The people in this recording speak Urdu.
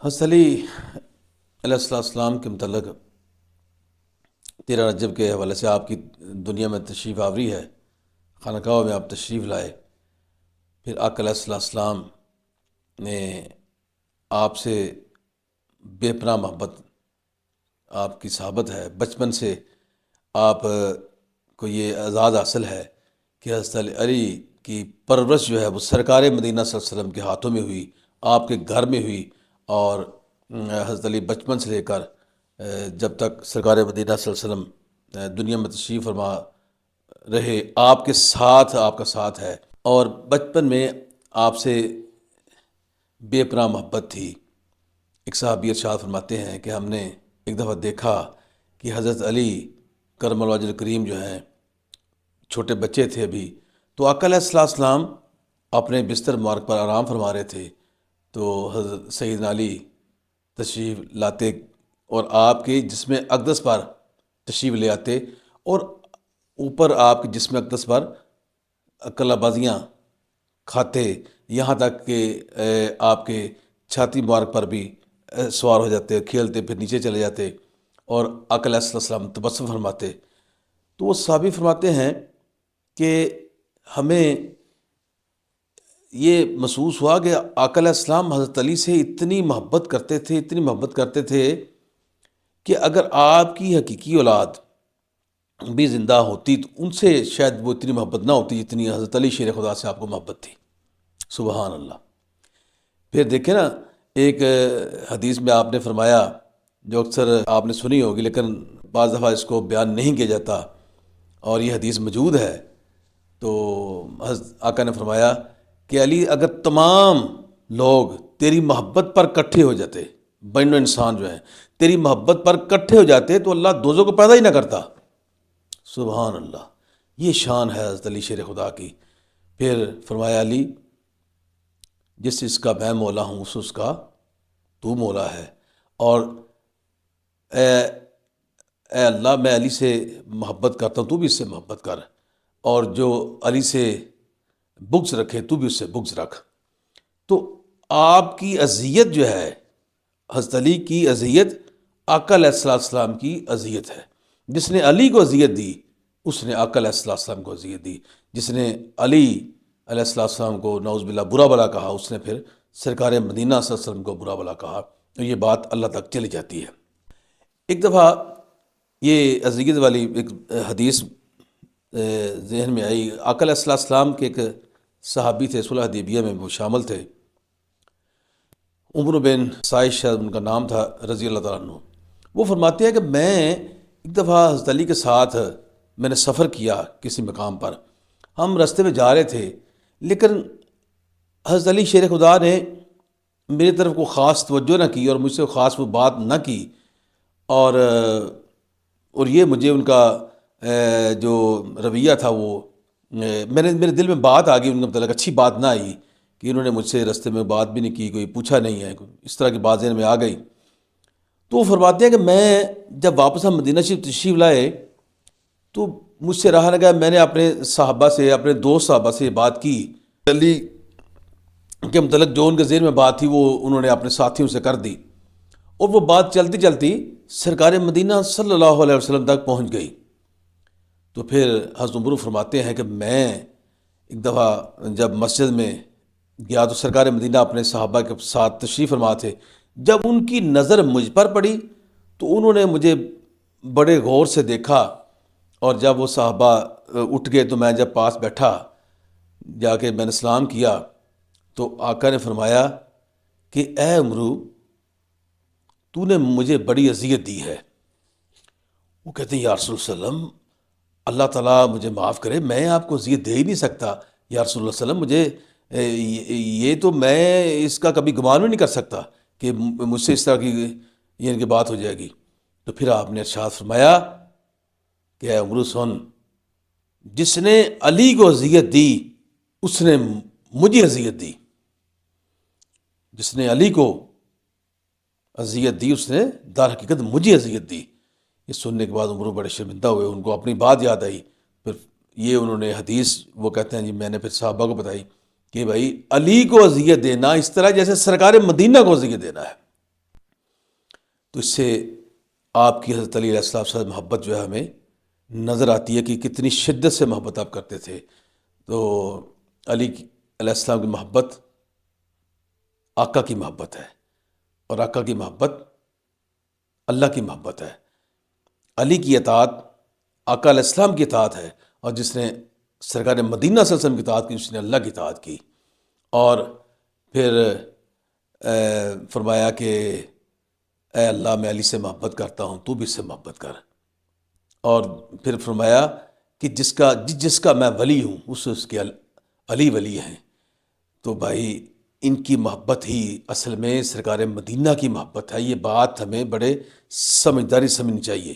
حضرت علی علیہ السلام کے متعلق 13 رجب کے حوالے سے آپ کی دنیا میں تشریف آوری ہے، خانقاہ میں آپ تشریف لائے، پھر آقا علیہ السلام نے آپ سے بے پناہ محبت آپ کی صحابت ہے، بچپن سے آپ کو یہ اعزاز حاصل ہے کہ حضرت علی کی پرورش جو ہے وہ سرکار مدینہ صلی اللہ علیہ وسلم کے ہاتھوں میں ہوئی، آپ کے گھر میں ہوئی، اور حضرت علی بچپن سے لے کر جب تک سرکار مدینہ صلی اللہ علیہ وسلم دنیا میں تشریف فرما رہے، آپ کے ساتھ آپ کا ساتھ ہے، اور بچپن میں آپ سے بے پناہ محبت تھی۔ ایک صحابی ارشاد فرماتے ہیں کہ ہم نے ایک دفعہ دیکھا کہ حضرت علی کرم اللہ وجہ کریم جو ہیں چھوٹے بچے تھے ابھی، تو آقا علیہ السلام اپنے بستر مبارک پر آرام فرما رہے تھے، تو حضرت سیدنا علی تشریف لاتے اور آپ کے جسم اقدس پر تشریف لے آتے، اور اوپر آپ کے جسم اقدس پر کلہ بازیاں کھاتے، یہاں تک کہ آپ کے چھاتی مبارک پر بھی سوار ہو جاتے، کھیلتے، پھر نیچے چلے جاتے، اور آقا علیہ السلام تبسم فرماتے۔ تو وہ صحابی فرماتے ہیں کہ ہمیں یہ محسوس ہوا کہ آقا علیہ السلام حضرت علی سے اتنی محبت کرتے تھے، اتنی محبت کرتے تھے کہ اگر آپ کی حقیقی اولاد بھی زندہ ہوتی تو ان سے شاید وہ اتنی محبت نہ ہوتی جتنی حضرت علی شیر خدا سے آپ کو محبت تھی۔ سبحان اللہ۔ پھر دیکھیں نا، ایک حدیث میں آپ نے فرمایا جو اکثر آپ نے سنی ہوگی لیکن بعض دفعہ اس کو بیان نہیں کیا جاتا، اور یہ حدیث موجود ہے، تو حضرت آقا نے فرمایا کہ علی اگر تمام لوگ تیری محبت پر کٹھے ہو جاتے، بین انسان جو ہیں تیری محبت پر کٹھے ہو جاتے تو اللہ دوزوں کو پیدا ہی نہ کرتا۔ سبحان اللہ، یہ شان ہے حضرت علی شیر خدا کی۔ پھر فرمایا علی جس چیز کا میں مولا ہوں اس کا تو مولا ہے، اور اے اے اللہ میں علی سے محبت کرتا ہوں تو بھی اس سے محبت کر، اور جو علی سے بغض رکھے تو بھی اس سے بغض رکھ۔ تو آپ کی اذیت جو ہے، حضرت علی کی اذیت آقا علیہ السلام کی اذیت ہے۔ جس نے علی کو اذیت دی اس نے آقا علیہ السلام کو اذیت دی، جس نے علی علیہ السلام کو نعوذ باللہ برا بلا کہا اس نے پھر سرکار مدینہ صلی اللہ علیہ وسلم کو برا بلا کہا، تو یہ بات اللہ تک چلی جاتی ہے۔ ایک دفعہ یہ اذیت والی ایک حدیث ذہن میں آئی، آقا علیہ السلام کے ایک صحابی تھے، صلح حدیبیہ میں وہ شامل تھے، عمر بن سائش شاید ان کا نام تھا رضی اللہ تعالیٰ عنہ۔ وہ فرماتے ہیں کہ میں ایک دفعہ حضرت علی کے ساتھ میں نے سفر کیا کسی مقام پر، ہم راستے میں جا رہے تھے، لیکن حضرت علی شیر خدا نے میری طرف کو خاص توجہ نہ کی اور مجھ سے خاص وہ بات نہ کی، اور یہ مجھے ان کا جو رویہ تھا وہ میرے دل میں بات آ گئی، ان کا متعلق اچھی بات نہ آئی کہ انہوں نے مجھ سے راستے میں بات بھی نہیں کی، کوئی پوچھا نہیں ہے، اس طرح کی بات ذہن میں آ گئی۔ تو وہ فرماتے ہیں کہ میں جب واپس ہم مدینہ شریف تشریف لائے تو مجھ سے رہا نہ گیا، میں نے اپنے صحابہ سے، اپنے دوست صحابہ سے یہ بات کی، علی کے متعلق جو ان کے ذہن میں بات تھی وہ انہوں نے اپنے ساتھیوں سے کر دی، اور وہ بات چلتی چلتی سرکار مدینہ صلی اللہ علیہ وسلم تک پہنچ گئی۔ تو پھر حضرت عمر فرماتے ہیں کہ میں ایک دفعہ جب مسجد میں گیا تو سرکار مدینہ اپنے صحابہ کے ساتھ تشریف فرما تھے، جب ان کی نظر مجھ پر پڑی تو انہوں نے مجھے بڑے غور سے دیکھا، اور جب وہ صحابہ اٹھ گئے تو میں جب پاس بیٹھا جا کے میں نے سلام کیا تو آقا نے فرمایا کہ اے عمرو تو نے مجھے بڑی اذیت دی ہے۔ وہ کہتے ہیں یا رسول اللہ علیہ وسلم اللہ تعالیٰ مجھے معاف کرے، میں آپ کو اذیت دے ہی نہیں سکتا یا رسول اللہ علیہ وسلم، مجھے یہ تو میں اس کا کبھی گمان بھی نہیں کر سکتا کہ مجھ سے اس طرح کی یہ بات ہو جائے گی۔ تو پھر آپ نے ارشاد فرمایا کہ اے عمرو سن، جس نے علی کو اذیت دی اس نے مجھے اذیت دی، جس نے علی کو اذیت دی اس نے در حقیقت مجھے اذیت دی۔ یہ سننے کے بعد عمر بڑے شرمندہ ہوئے، ان کو اپنی بات یاد آئی، پھر یہ انہوں نے حدیث وہ کہتے ہیں جی میں نے پھر صحابہ کو بتائی کہ بھائی علی کو اذیت دینا اس طرح جیسے سرکار مدینہ کو اذیت دینا ہے۔ تو اس سے آپ کی حضرت علی علیہ السلام سے محبت جو ہے ہمیں نظر آتی ہے کہ کتنی شدت سے محبت آپ کرتے تھے۔ تو علی علیہ السلام کی محبت آقا کی محبت ہے، اور آقا کی محبت اللہ کی محبت ہے۔ علی کی اطاعت آقا علیہ السلام کی اطاعت ہے، اور جس نے سرکار مدینہ صلی اللہ علیہ وسلم کی اطاعت کی اس نے اللہ کی اطاعت کی۔ اور پھر فرمایا کہ اے اللہ میں علی سے محبت کرتا ہوں، تو بھی اس سے محبت کر۔ اور پھر فرمایا کہ جس کا میں ولی ہوں اس کے علی ولی ہیں۔ تو بھائی ان کی محبت ہی اصل میں سرکار مدینہ کی محبت ہے۔ یہ بات ہمیں بڑے سمجھداری سمجھنی چاہیے۔